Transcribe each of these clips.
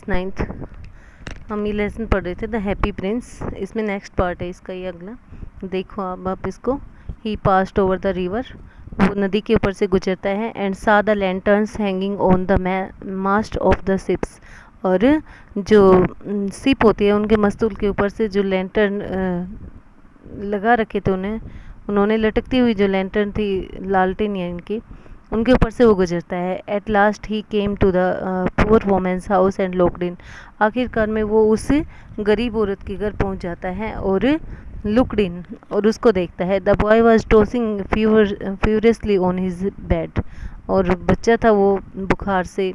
Class 9th हम ये lesson पढ़ रहे थे द हैप्पी प्रिंस। इसमें नेक्स्ट पार्ट है इसका, ये अगला देखो आप इसको। He passed over the river, वो नदी के ऊपर से गुजरता है। And saw the lanterns hanging on the mast of the ships, और जो शिप होती है उनके मस्तूल के ऊपर से जो लैंटर्न लगा रखे थे उन्होंने लटकती हुई जो लैंटर्न थी, लालटेन या इनकी, उनके ऊपर से वो गुजरता है। At last he came to the poor women's house and locked in, आखिरकार में वो उस गरीब औरत के घर पहुंच जाता है और लुक्ड इन, और उसको देखता है। The boy was tossing furiously on his bed, और बच्चा था वो बुखार से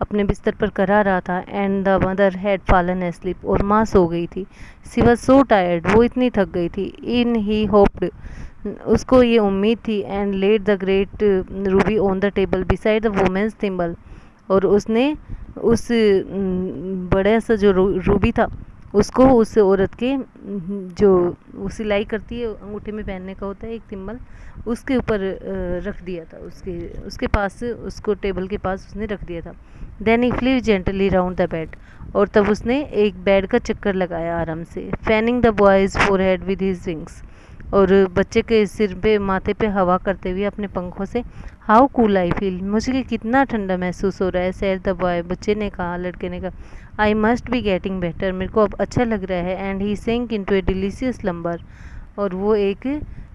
अपने बिस्तर पर करा रहा था। And the mother had fallen asleep, और माँ सो गई थी। सी वॉज सो टायर्ड, वो इतनी थक गई थी। इन ही होप्ड, उसको ये उम्मीद थी। And laid the great ruby on the table beside the women's thimble, और उसने उस बड़ा सा जो रूबी था उसको उस औरत के जो वो सिलाई करती है अंगूठे में पहनने का होता है एक थिम्बल, उसके ऊपर रख दिया था, उसके पास, उसको टेबल के पास उसने रख दिया था। Then he flew gently round the bed, और तब उसने एक बेड का चक्कर लगाया आराम से। Fanning the boys forehead with his wings, और बच्चे के सिर पे माथे पे हवा करते हुए अपने पंखों से। हाउ कूल आई फील, मुझे कितना ठंडा महसूस हो रहा है। सैड द बॉय, बच्चे ने कहा, लड़के ने कहा। I must be getting better, मेरे को अब अच्छा लग रहा है। And he sink into a delicious slumber, और वो एक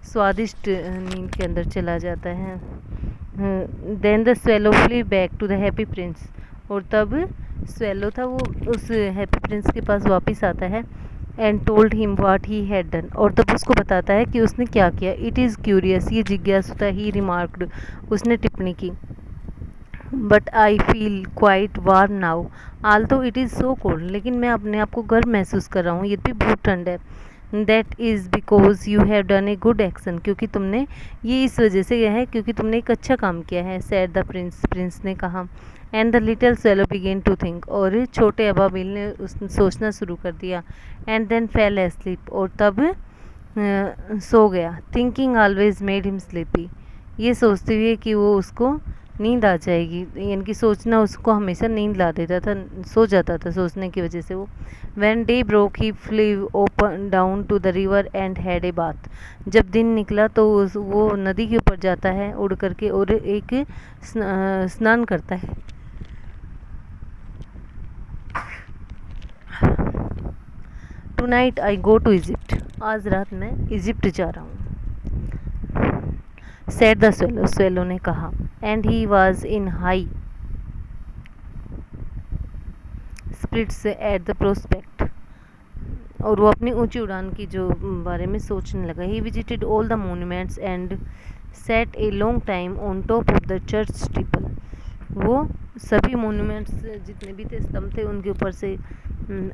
स्वादिष्ट नींद के अंदर चला जाता है। Then the swallow flew back to the happy prince, और तब स्वेलो था वो उस हैप्पी प्रिंस के पास वापस आता है। And told him what he had done, और तब उसको बताता है कि उसने क्या किया। इट इज़ क्यूरियस, ये जिज्ञासु था। ही रिमार्क्ड, उसने टिप्पणी की। But I feel quite warm now Aldous it is so cold, लेकिन मैं अपने आप को गर्म महसूस कर रहा हूँ, ये भी बहुत ठंड है। That is because you have done a good action, क्योंकि तुमने, ये इस वजह से यह है क्योंकि तुमने एक अच्छा काम किया है। सैड द प्रिंस ने कहा। And the little swallow began to think, और छोटे अबाबिल ने सोचना शुरू कर दिया। एंड देन फेल एस्लीप, और तब सो गया। Thinking always made him sleepy, ये सोचते हुए कि वो उसको नींद आ जाएगी, यानी कि सोचना उसको हमेशा नींद ला देता था, सो जाता था सोचने की वजह से वो। When day broke he flew open down to the river and had a bath, जब दिन निकला तो वो नदी के ऊपर जाता है उड़ करके और एक स्नान करता है। Tonight I go to Egypt, आज रात मैं इजिप्ट जा रहा हूँ। सेड द स्वेलो, स्वेलो ने कहा। And he was in high spirits at the prospect, और वो अपनी ऊंची उड़ान की जो बारे में सोचने लगा। He visited all the monuments and set a long time on top of the church steeple, वो सभी मोन्यूमेंट्स जितने भी थे, स्तंभ थे, उनके ऊपर से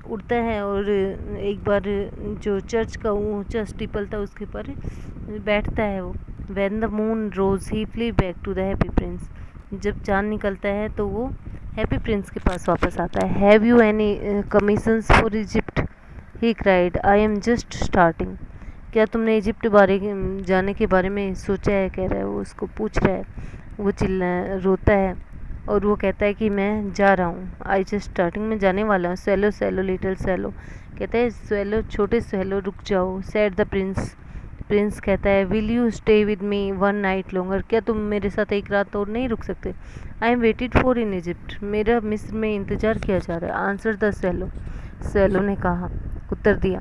उड़ता है और एक बार जो चर्च का ऊंचा स्टीपल था उसके ऊपर बैठता है वो। When the moon rose he flew back to the happy prince, जब चांद निकलता है तो वो हैप्पी प्रिंस के पास वापस आता है। Have you any commissions for Egypt, he cried. I am just starting, क्या तुमने इजिप्ट जाने के बारे में सोचा है, कह रहा है वो, उसको पूछ रहा है। वो रोता है और वो कहता है कि मैं जा रहा हूँ। आई जस्ट स्टार्टिंग, में जाने वाला हूँ। स्वेलो स्वेलो लिटिल स्वेलो, कहता है स्वेलो छोटे स्वेलो रुक जाओ। सैड द प्रिंस, प्रिंस कहता है will you stay with me one night longer, क्या तुम मेरे साथ एक रात और नहीं रुक सकते। I am waited for in Egypt, मेरा मिस्र में इंतज़ार किया जा रहा है। आंसर द स्वेलो, स्वेलो ने कहा, उत्तर दिया।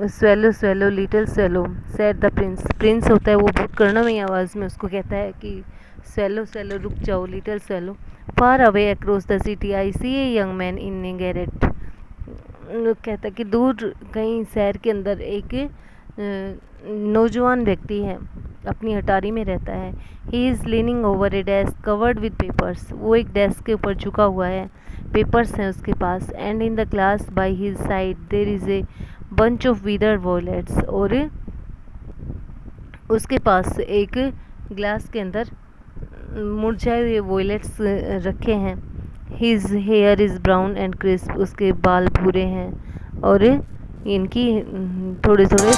Swallow swallow little swallow sad the Prince, Prince होता है वो बहुत करुणामयी आवाज़ में उसको कहता है कि स्वेलो स्वेलो रुक जाओ little swallow. Far away across the city I see a young man in a garret, कहता है कि दूर कहीं शहर के अंदर एक नौजवान व्यक्ति है, अपनी अटारी में रहता है। He is leaning over A desk covered with papers, वो एक डेस्क के ऊपर झुका हुआ है, पेपर्स हैं उसके पास। And in the glass by his side there is a bunch of withered violets, और उसके पास एक ग्लास के अंदर मुरझाए हुए वॉयलेट्स रखे हैं। His here is brown and crisp, उसके बाल भूरे हैं और इनकी थोड़े थोड़े